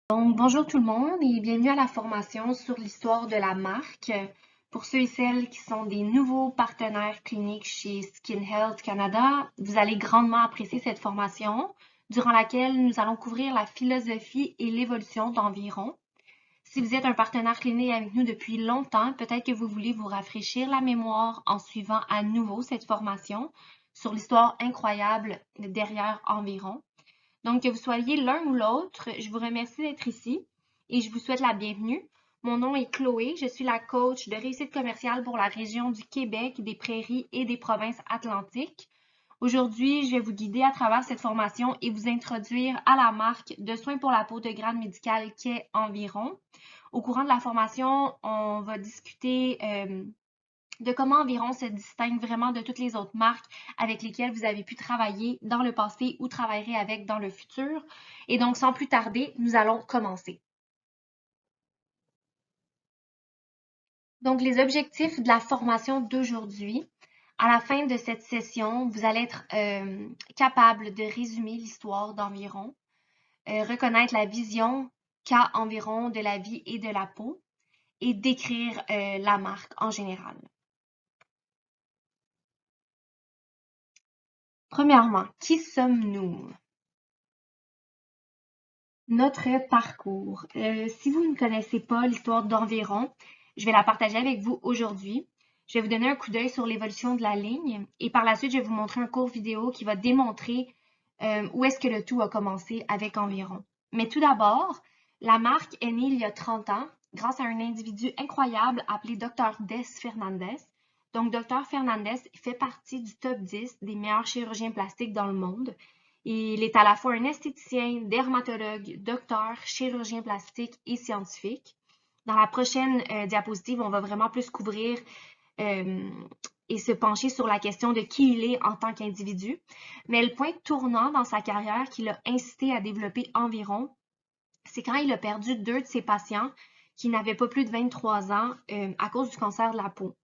Donc, bonjour tout le monde et bienvenue à la formation sur l'histoire de la marque. Pour ceux et celles qui sont des nouveaux partenaires cliniques chez Skin Health Canada, vous allez grandement apprécier cette formation durant laquelle nous allons couvrir la philosophie et l'évolution d'Environ. Si vous êtes un partenaire clinique avec nous depuis longtemps, peut-être que vous voulez vous rafraîchir la mémoire en suivant à nouveau cette formation sur l'histoire incroyable derrière Environ. Donc, que vous soyez l'un ou l'autre, je vous remercie d'être ici et je vous souhaite la bienvenue. Mon nom est Chloé, je suis la coach de réussite commerciale pour la région du Québec, des Prairies et des provinces atlantiques. Aujourd'hui, je vais vous guider à travers cette formation et vous introduire à la marque de soins pour la peau de grade médical qu'est Environ. Au courant de la formation, on va discuter de comment Environ se distingue vraiment de toutes les autres marques avec lesquelles vous avez pu travailler dans le passé ou travaillerez avec dans le futur. Et donc, sans plus tarder, nous allons commencer. Donc, les objectifs de la formation d'aujourd'hui. À la fin de cette session, vous allez être capable de résumer l'histoire d'Environ, reconnaître la vision qu'a Environ de la vie et de la peau et décrire la marque en général. Premièrement, qui sommes-nous? Notre parcours. Si vous ne connaissez pas l'histoire d'Environ, je vais la partager avec vous aujourd'hui. Je vais vous donner un coup d'œil sur l'évolution de la ligne et par la suite, je vais vous montrer un court vidéo qui va démontrer où est-ce que le tout a commencé avec Environ. Mais tout d'abord, la marque est née il y a 30 ans grâce à un individu incroyable appelé Dr. Des Fernandez. Donc, Dr. Fernandez fait partie du top 10 des meilleurs chirurgiens plastiques dans le monde. Il est à la fois un esthéticien, dermatologue, docteur, chirurgien plastique et scientifique. Dans la prochaine diapositive, on va vraiment plus couvrir et se pencher sur la question de qui il est en tant qu'individu. Mais le point tournant dans sa carrière qui l'a incité à développer Environ, c'est quand il a perdu 2 de ses patients qui n'avaient pas plus de 23 ans à cause du cancer de la peau.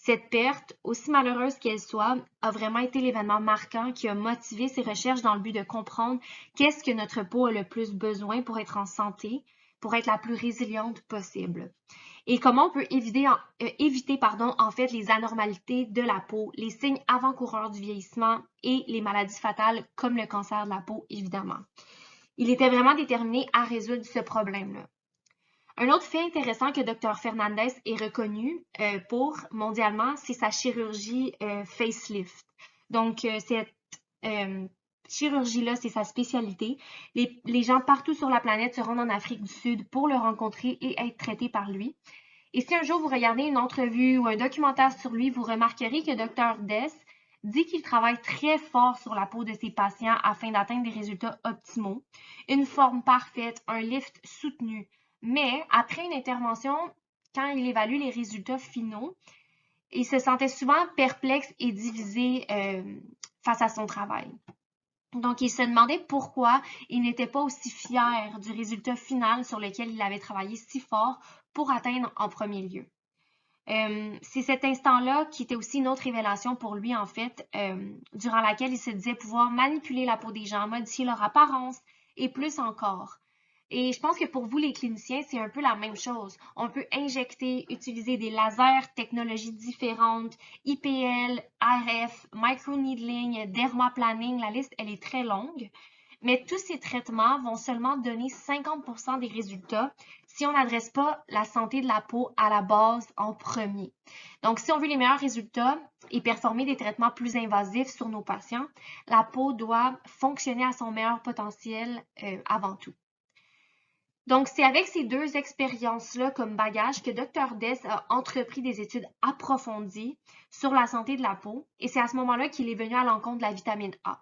Cette perte, aussi malheureuse qu'elle soit, a vraiment été l'événement marquant qui a motivé ses recherches dans le but de comprendre qu'est-ce que notre peau a le plus besoin pour être en santé, pour être la plus résiliente possible. Et comment on peut éviter en fait les anormalités de la peau, les signes avant-coureurs du vieillissement et les maladies fatales comme le cancer de la peau, évidemment. Il était vraiment déterminé à résoudre ce problème-là. Un autre fait intéressant que Dr. Fernandez est reconnu pour mondialement, c'est sa chirurgie facelift. Donc, cette chirurgie-là, c'est sa spécialité. Les gens partout sur la planète se rendent en Afrique du Sud pour le rencontrer et être traités par lui. Et si un jour vous regardez une entrevue ou un documentaire sur lui, vous remarquerez que Dr. Des dit qu'il travaille très fort sur la peau de ses patients afin d'atteindre des résultats optimaux, une forme parfaite, un lift soutenu. Mais après une intervention, quand il évalue les résultats finaux, il se sentait souvent perplexe et divisé face à son travail. Donc, il se demandait pourquoi il n'était pas aussi fier du résultat final sur lequel il avait travaillé si fort pour atteindre en premier lieu. C'est cet instant-là qui était aussi une autre révélation pour lui, en fait, durant laquelle il se disait pouvoir manipuler la peau des gens, modifier leur apparence et plus encore. Et je pense que pour vous, les cliniciens, c'est un peu la même chose. On peut injecter, utiliser des lasers, technologies différentes, IPL, RF, microneedling, dermaplaning, la liste, elle est très longue. Mais tous ces traitements vont seulement donner 50% des résultats si on n'adresse pas la santé de la peau à la base en premier. Donc, si on veut les meilleurs résultats et performer des traitements plus invasifs sur nos patients, la peau doit fonctionner à son meilleur potentiel avant tout. Donc, c'est avec ces deux expériences-là comme bagage que Dr. Des a entrepris des études approfondies sur la santé de la peau et c'est à ce moment-là qu'il est venu à l'encontre de la vitamine A.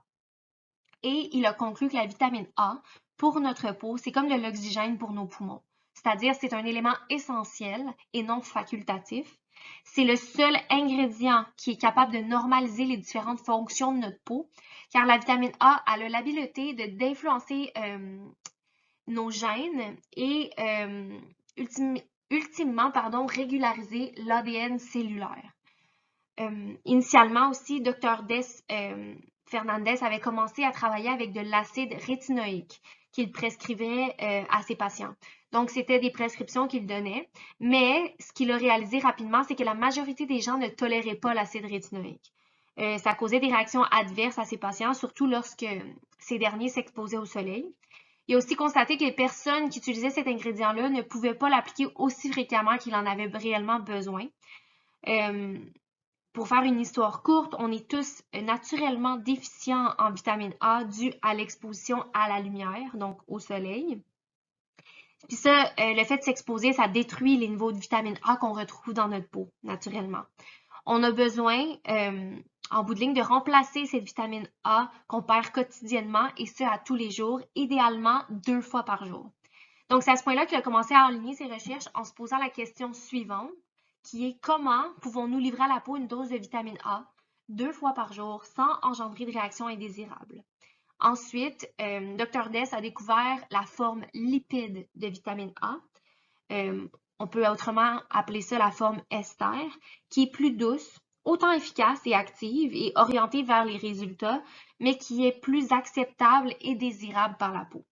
Et il a conclu que la vitamine A, pour notre peau, c'est comme de l'oxygène pour nos poumons. C'est-à-dire, c'est un élément essentiel et non facultatif. C'est le seul ingrédient qui est capable de normaliser les différentes fonctions de notre peau, car la vitamine A a l'habileté d'influencer nos gènes et ultimement régulariser l'ADN cellulaire. Initialement aussi, Dr. Des Fernandez avait commencé à travailler avec de l'acide rétinoïque, qu'il prescrivait à ses patients. Donc, c'était des prescriptions qu'il donnait, mais ce qu'il a réalisé rapidement, c'est que la majorité des gens ne toléraient pas l'acide rétinoïque. Ça causait des réactions adverses à ses patients, surtout lorsque ces derniers s'exposaient au soleil. Il a aussi constaté que les personnes qui utilisaient cet ingrédient-là ne pouvaient pas l'appliquer aussi fréquemment qu'il en avait réellement besoin. Pour faire une histoire courte, on est tous naturellement déficients en vitamine A dû à l'exposition à la lumière, donc au soleil. Puis ça, le fait de s'exposer, ça détruit les niveaux de vitamine A qu'on retrouve dans notre peau, naturellement. On a besoin, en bout de ligne, de remplacer cette vitamine A qu'on perd quotidiennement, et ce, à tous les jours, idéalement 2 fois par jour. Donc, c'est à ce point-là qu'il a commencé à aligner ses recherches en se posant la question suivante, qui est comment pouvons-nous livrer à la peau une dose de vitamine A 2 fois par jour sans engendrer de réactions indésirables. Ensuite, Dr. Dess a découvert la forme lipide de vitamine A. On peut autrement appeler ça la forme ester, qui est plus douce, autant efficace et active et orientée vers les résultats, mais qui est plus acceptable et désirable par la peau.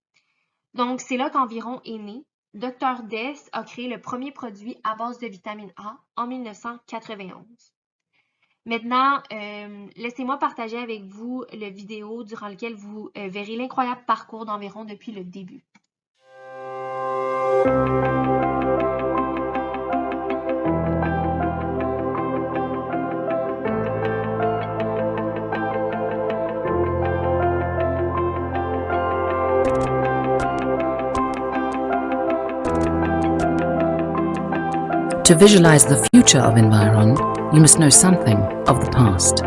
Donc, c'est là qu'Environ est né. Dr. Dess a créé le premier produit à base de vitamine A en 1991. Maintenant, laissez-moi partager avec vous le vidéo durant lequel vous verrez l'incroyable parcours d'Environ depuis le début. To visualize the future of Environ, you must know something of the past.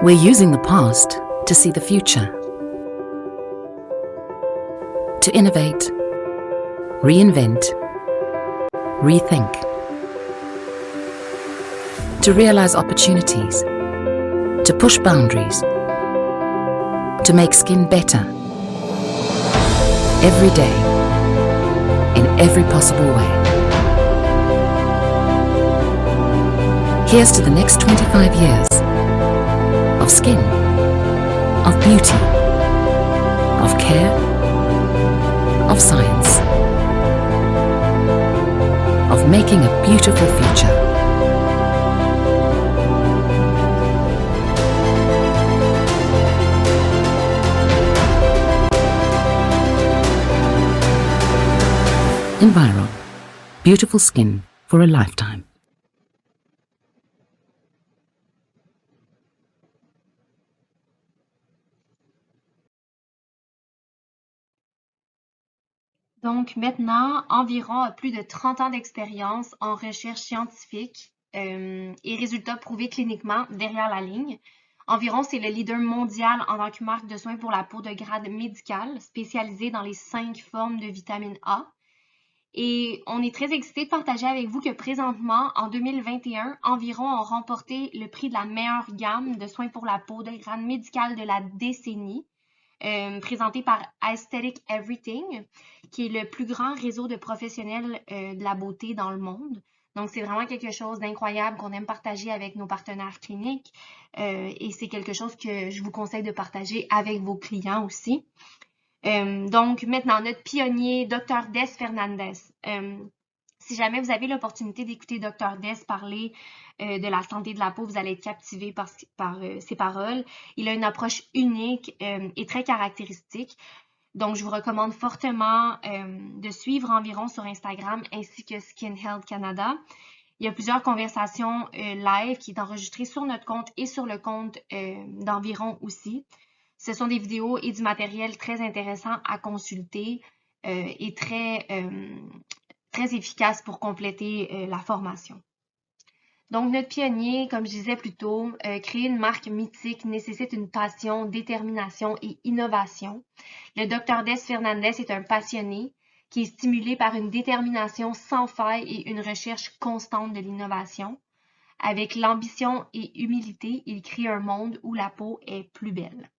We're using the past to see the future. To innovate, reinvent, rethink. To realize opportunities. To push boundaries. To make skin better. Every day, in every possible way. Here's to the next 25 years of skin, of beauty, of care, of science, of making a beautiful future. Environ. Beautiful skin for a lifetime. Donc maintenant, Environ a plus de 30 ans d'expérience en recherche scientifique et résultats prouvés cliniquement derrière la ligne. Environ, c'est le leader mondial en tant que marque de soins pour la peau de grade médical, spécialisé dans les 5 formes de vitamine A. Et on est très excités de partager avec vous que présentement, en 2021, Environ ont remporté le prix de la meilleure gamme de soins pour la peau de grade médical de la décennie, présenté par Aesthetic Everything, qui est le plus grand réseau de professionnels de la beauté dans le monde. Donc, c'est vraiment quelque chose d'incroyable qu'on aime partager avec nos partenaires cliniques et c'est quelque chose que je vous conseille de partager avec vos clients aussi. Donc, maintenant, notre pionnier, Dr. Des Fernandez. Si jamais vous avez l'opportunité d'écouter Dr. Des parler de la santé de la peau, vous allez être captivé par ses paroles. Il a une approche unique et très caractéristique. Donc, je vous recommande fortement de suivre Environ sur Instagram ainsi que Skin Health Canada. Il y a plusieurs conversations live qui sont enregistrées sur notre compte et sur le compte d'Environ aussi. Ce sont des vidéos et du matériel très intéressant à consulter et très efficace pour compléter la formation. Donc, notre pionnier, comme je disais plus tôt, créer une marque mythique nécessite une passion, détermination et innovation. Le Dr. Des Fernandez est un passionné qui est stimulé par une détermination sans faille et une recherche constante de l'innovation. Avec l'ambition et humilité, il crée un monde où la peau est plus belle.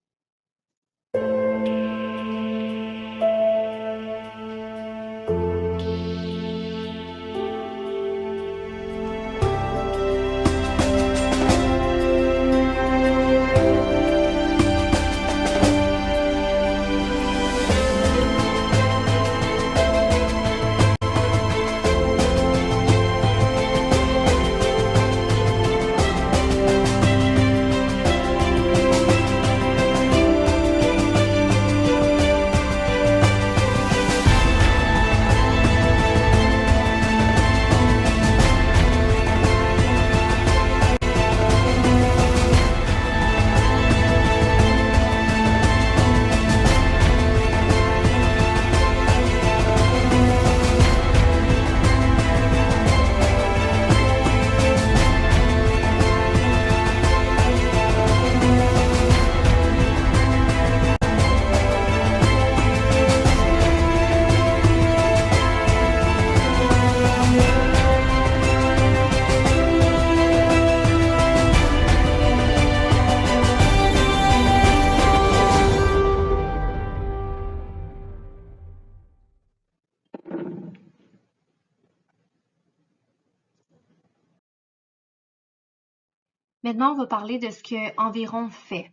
Maintenant, on va parler de ce que Environ fait.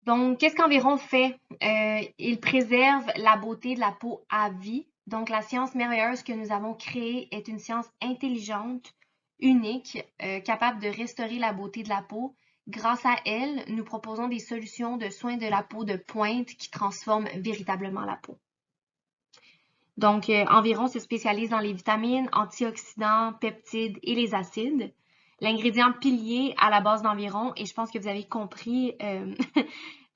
Donc, qu'est-ce qu'Environ fait? Il préserve la beauté de la peau à vie. Donc, la science merveilleuse que nous avons créée est une science intelligente, unique, capable de restaurer la beauté de la peau. Grâce à elle, nous proposons des solutions de soins de la peau de pointe qui transforment véritablement la peau. Donc, Environ se spécialise dans les vitamines, antioxydants, peptides et les acides. L'ingrédient pilier à la base d'Environ, et je pense que vous avez compris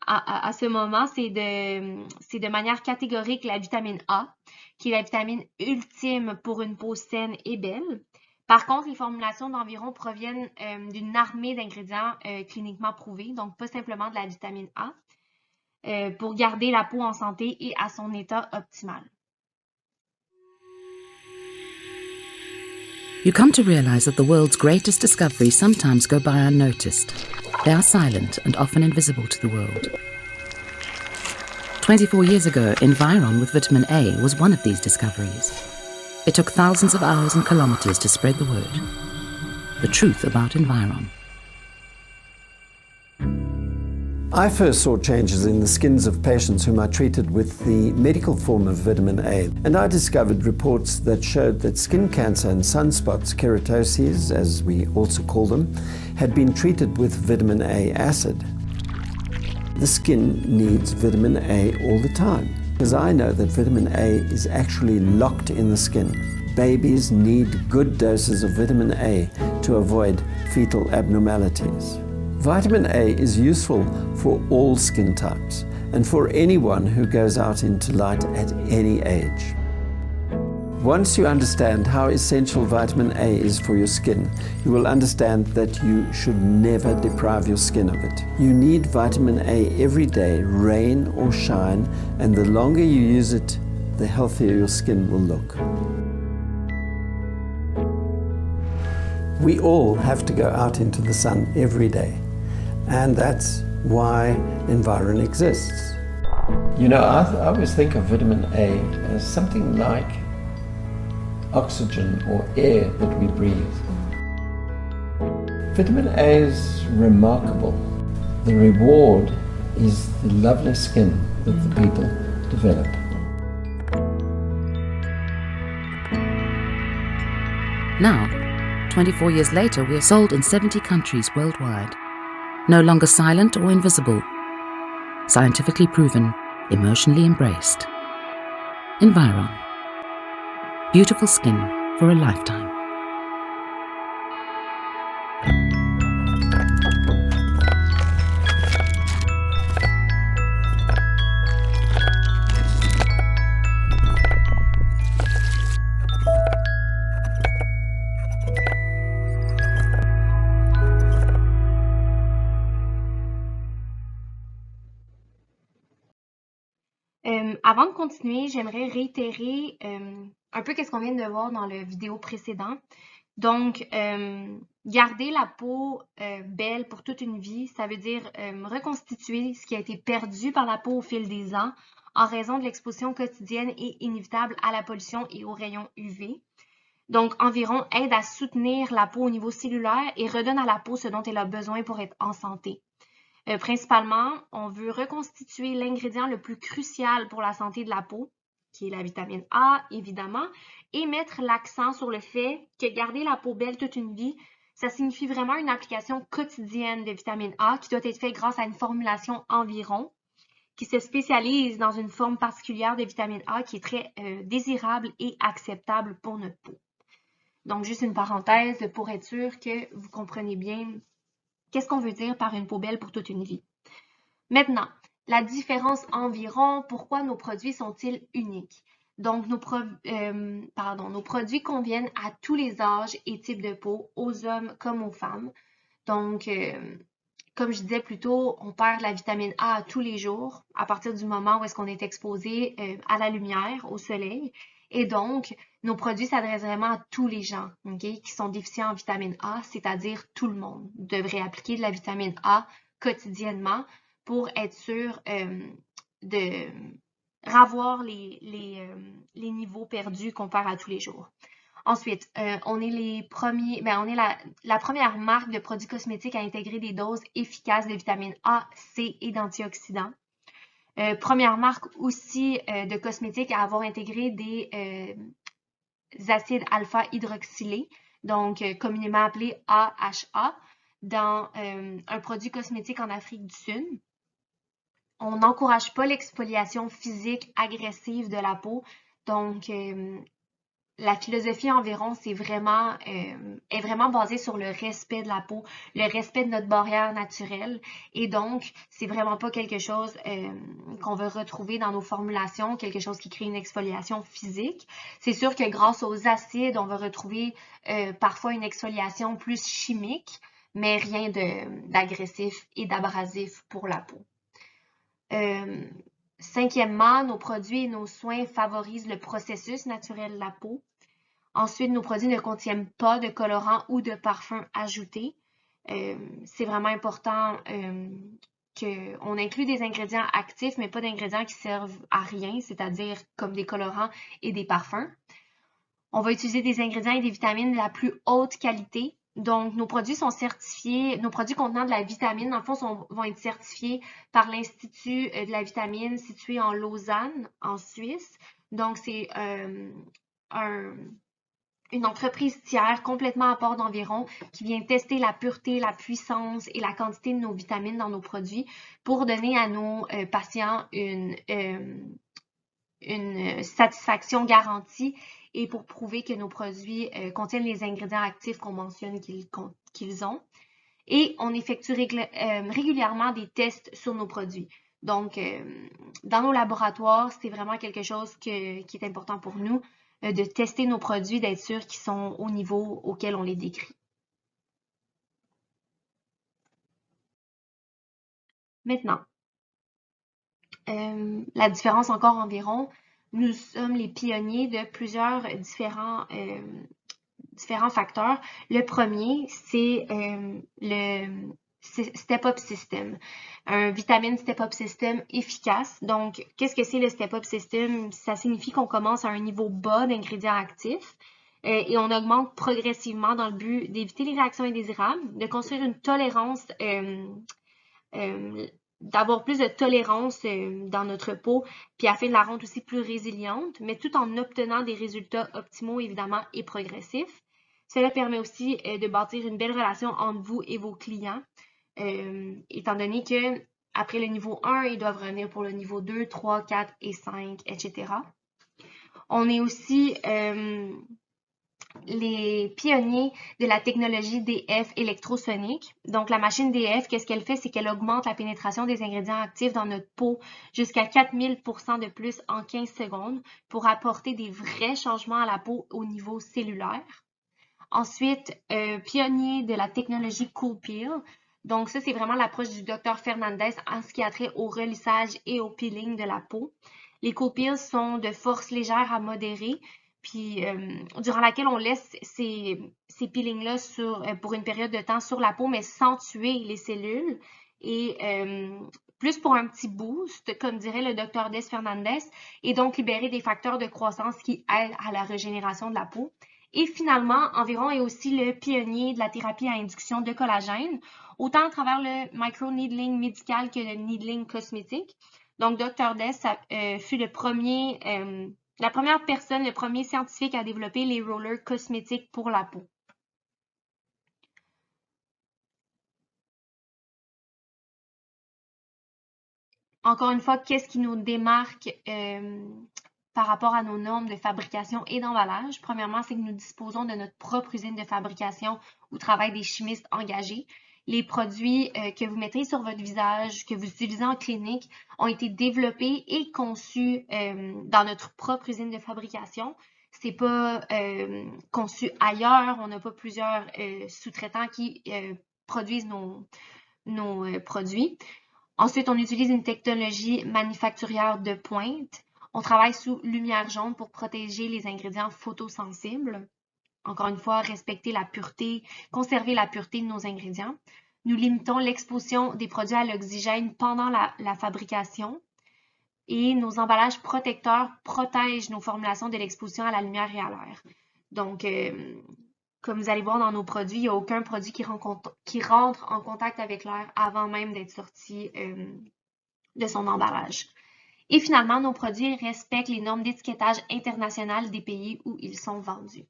à ce moment, c'est de manière catégorique la vitamine A, qui est la vitamine ultime pour une peau saine et belle. Par contre, les formulations d'environ proviennent d'une armée d'ingrédients cliniquement prouvés, donc pas simplement de la vitamine A, pour garder la peau en santé et à son état optimal. You come to realize that the world's greatest discoveries sometimes go by unnoticed. They are silent and often invisible to the world. 24 years ago, Environ with vitamin A was one of these discoveries. It took thousands of hours and kilometers to spread the word. The truth about Environ. I first saw changes in the skins of patients whom I treated with the medical form of vitamin A, and I discovered reports that showed that skin cancer and sunspots, keratoses as we also call them, had been treated with vitamin A acid. The skin needs vitamin A all the time, because I know that vitamin A is actually locked in the skin. Babies need good doses of vitamin A to avoid fetal abnormalities. Vitamin A is useful for all skin types and for anyone who goes out into light at any age. Once you understand how essential vitamin A is for your skin, you will understand that you should never deprive your skin of it. You need vitamin A every day, rain or shine, and the longer you use it, the healthier your skin will look. We all have to go out into the sun every day. And that's why Environ exists. You know, I always think of vitamin A as something like oxygen or air that we breathe. Vitamin A is remarkable. The reward is the lovely skin that the people develop. Now, 24 years later, we are sold in 70 countries worldwide. No longer silent or invisible. Scientifically proven, emotionally embraced. Environ. Beautiful skin for a lifetime. Avant de continuer, j'aimerais réitérer un peu ce qu'on vient de voir dans le vidéo précédent. Donc, garder la peau belle pour toute une vie, ça veut dire reconstituer ce qui a été perdu par la peau au fil des ans en raison de l'exposition quotidienne et inévitable à la pollution et aux rayons UV. Donc, Environ aide à soutenir la peau au niveau cellulaire et redonne à la peau ce dont elle a besoin pour être en santé. Principalement, on veut reconstituer l'ingrédient le plus crucial pour la santé de la peau, qui est la vitamine A, évidemment, et mettre l'accent sur le fait que garder la peau belle toute une vie, ça signifie vraiment une application quotidienne de vitamine A qui doit être faite grâce à une formulation Environ, qui se spécialise dans une forme particulière de vitamine A qui est très désirable et acceptable pour notre peau. Donc, juste une parenthèse pour être sûr que vous comprenez bien qu'est-ce qu'on veut dire par une peau belle pour toute une vie. Maintenant, la différence Environ, pourquoi nos produits sont-ils uniques? Donc, nos produits conviennent à tous les âges et types de peau, aux hommes comme aux femmes. Donc, comme je disais plus tôt, on perd la vitamine A tous les jours à partir du moment où est-ce qu'on est exposé à la lumière, au soleil. Et donc, nos produits s'adressent vraiment à tous les gens qui sont déficients en vitamine A, c'est-à-dire tout le monde devrait appliquer de la vitamine A quotidiennement pour être sûr de ravoir les niveaux perdus qu'on perd à tous les jours. Ensuite, on est la première marque de produits cosmétiques à intégrer des doses efficaces de vitamine A, C et d'antioxydants. Première marque aussi de cosmétiques à avoir intégré des acides alpha-hydroxylés, donc communément appelés AHA, dans un produit cosmétique en Afrique du Sud. On n'encourage pas l'exfoliation physique agressive de la peau, donc la philosophie environ, est vraiment basée sur le respect de la peau, le respect de notre barrière naturelle. Et donc, c'est vraiment pas quelque chose qu'on veut retrouver dans nos formulations, quelque chose qui crée une exfoliation physique. C'est sûr que grâce aux acides, on va retrouver parfois une exfoliation plus chimique, mais rien d'agressif et d'abrasif pour la peau. Cinquièmement, nos produits et nos soins favorisent le processus naturel de la peau. Ensuite, nos produits ne contiennent pas de colorants ou de parfums ajoutés. C'est vraiment important qu'on inclue des ingrédients actifs, mais pas d'ingrédients qui servent à rien, c'est-à-dire comme des colorants et des parfums. On va utiliser des ingrédients et des vitamines de la plus haute qualité. Donc, nos produits sont certifiés, nos produits contenant de la vitamine, dans le fond, vont être certifiés par l'Institut de la vitamine situé en Lausanne, en Suisse. Donc, c'est une entreprise tiers complètement à part d'environ qui vient tester la pureté, la puissance et la quantité de nos vitamines dans nos produits pour donner à nos patients une satisfaction garantie et pour prouver que nos produits contiennent les ingrédients actifs qu'on mentionne qu'ils ont. Et on effectue régulièrement des tests sur nos produits. Donc, dans nos laboratoires, c'est vraiment quelque chose qui est important pour nous, de tester nos produits, d'être sûr qu'ils sont au niveau auquel on les décrit. Maintenant, la différence encore environ, nous sommes les pionniers de plusieurs différents facteurs. Le premier, c'est le Step-Up System, un vitamine Step-Up System efficace. Donc, qu'est-ce que c'est le Step-Up System? Ça signifie qu'on commence à un niveau bas d'ingrédients actifs et on augmente progressivement dans le but d'éviter les réactions indésirables, de construire une tolérance, d'avoir plus de tolérance dans notre peau, puis afin de la rendre aussi plus résiliente, mais tout en obtenant des résultats optimaux, évidemment, et progressifs. Cela permet aussi de bâtir une belle relation entre vous et vos clients, étant donné que après le niveau 1, ils doivent revenir pour le niveau 2, 3, 4 et 5, etc. On est aussi les pionniers de la technologie DF électrosonique. Donc, la machine DF, qu'est-ce qu'elle fait? C'est qu'elle augmente la pénétration des ingrédients actifs dans notre peau jusqu'à 4000% de plus en 15 secondes pour apporter des vrais changements à la peau au niveau cellulaire. Ensuite, pionnier de la technologie Cool Peel. Donc, ça, c'est vraiment l'approche du Dr Fernandez en ce qui a trait au relissage et au peeling de la peau. Les Cool Peels sont de force légère à modérée, puis durant laquelle on laisse ces peelings-là pour une période de temps sur la peau, mais sans tuer les cellules. Et plus pour un petit boost, comme dirait le Dr Des Fernandez, et donc libérer des facteurs de croissance qui aident à la régénération de la peau. Et finalement, Environ est aussi le pionnier de la thérapie à induction de collagène, autant à travers le micro-needling médical que le needling cosmétique. Donc, Dr. Des fut la première personne, le premier scientifique à développer les rollers cosmétiques pour la peau. Encore une fois, qu'est-ce qui nous démarque par rapport à nos normes de fabrication et d'emballage? Premièrement, c'est que nous disposons de notre propre usine de fabrication où travaillent des chimistes engagés. Les produits que vous mettez sur votre visage, que vous utilisez en clinique, ont été développés et conçus dans notre propre usine de fabrication. C'est pas conçu ailleurs. On n'a pas plusieurs sous-traitants qui produisent nos produits. Ensuite, on utilise une technologie manufacturière de pointe. On travaille sous lumière jaune pour protéger les ingrédients photosensibles. Encore une fois, respecter la pureté, conserver la pureté de nos ingrédients. Nous limitons l'exposition des produits à l'oxygène pendant la fabrication. Et nos emballages protecteurs protègent nos formulations de l'exposition à la lumière et à l'air. Donc, comme vous allez voir dans nos produits, il n'y a aucun produit qui rentre en contact avec l'air avant même d'être sorti de son emballage. Et finalement, nos produits respectent les normes d'étiquetage internationales des pays où ils sont vendus.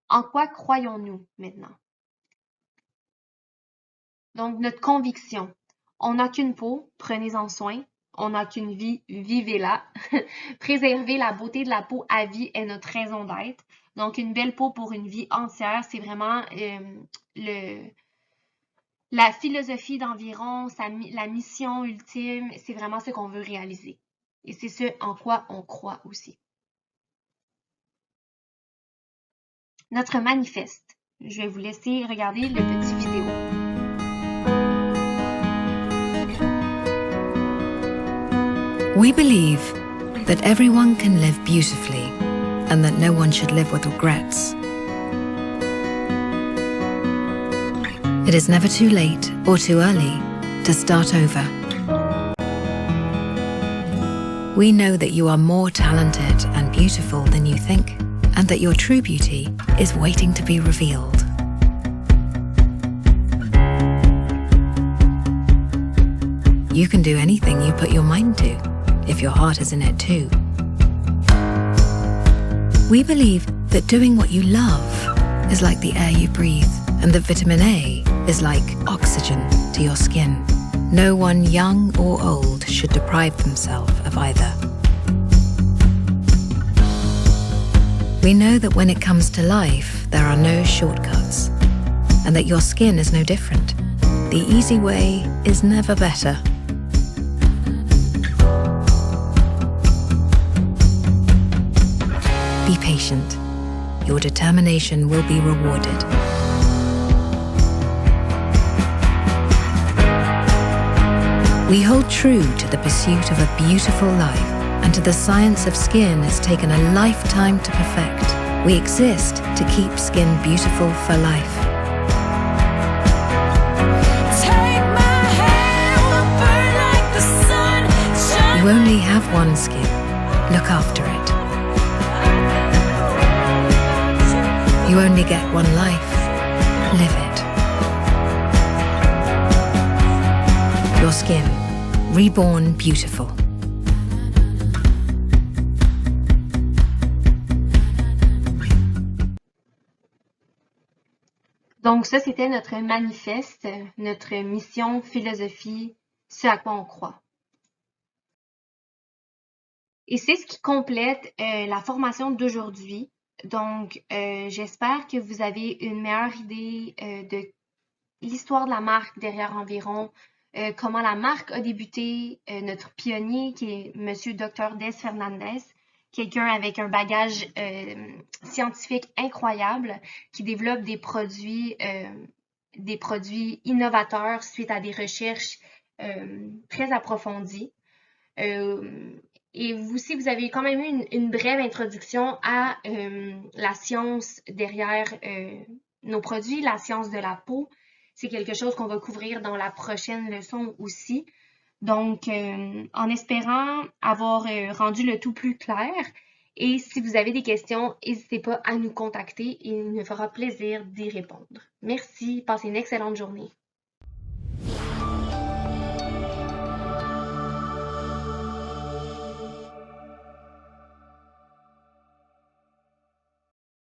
En quoi croyons-nous maintenant? Donc, notre conviction. On n'a qu'une peau, prenez-en soin. on n'a qu'une vie, vivez-la. Préserver la beauté de la peau à vie est notre raison d'être. Donc, une belle peau pour une vie entière, c'est vraiment la philosophie d'Environ, la mission ultime, c'est vraiment ce qu'on veut réaliser. Et c'est ce en quoi on croit aussi. Notre manifeste. Je vais vous laisser regarder le petit vidéo. We believe that everyone can live beautifully and that no one should live with regrets. It is never too late or too early to start over. We know that you are more talented and beautiful than you think, and that your true beauty is waiting to be revealed. You can do anything you put your mind to, if your heart is in it too. We believe that doing what you love is like the air you breathe, and that vitamin A is like oxygen to your skin. No one, young or old, should deprive themselves of either. We know that when it comes to life, there are no shortcuts, and that your skin is no different. The easy way is never better. Be patient. Your determination will be rewarded. We hold true to the pursuit of a beautiful life, and to the science of skin has taken a lifetime to perfect. We exist to keep skin beautiful for life. Take my hand, we'll burn like the sun. Shine. You only have one skin. Look after it. You only get one life. Live it. Your skin, reborn beautiful. Donc ça, c'était notre manifeste, notre mission, philosophie, ce à quoi on croit. Et c'est ce qui complète la formation d'aujourd'hui. Donc, j'espère que vous avez une meilleure idée de l'histoire de la marque derrière Environ, comment la marque a débuté, notre pionnier qui est Monsieur Dr. Des Fernandez, quelqu'un avec un bagage scientifique incroyable qui développe des produits innovateurs suite à des recherches très approfondies. Et vous aussi, vous avez quand même eu une brève introduction à la science derrière nos produits, la science de la peau. C'est quelque chose qu'on va couvrir dans la prochaine leçon aussi. Donc, en espérant avoir rendu le tout plus clair, et si vous avez des questions, n'hésitez pas à nous contacter et il nous fera plaisir d'y répondre. Merci, passez une excellente journée.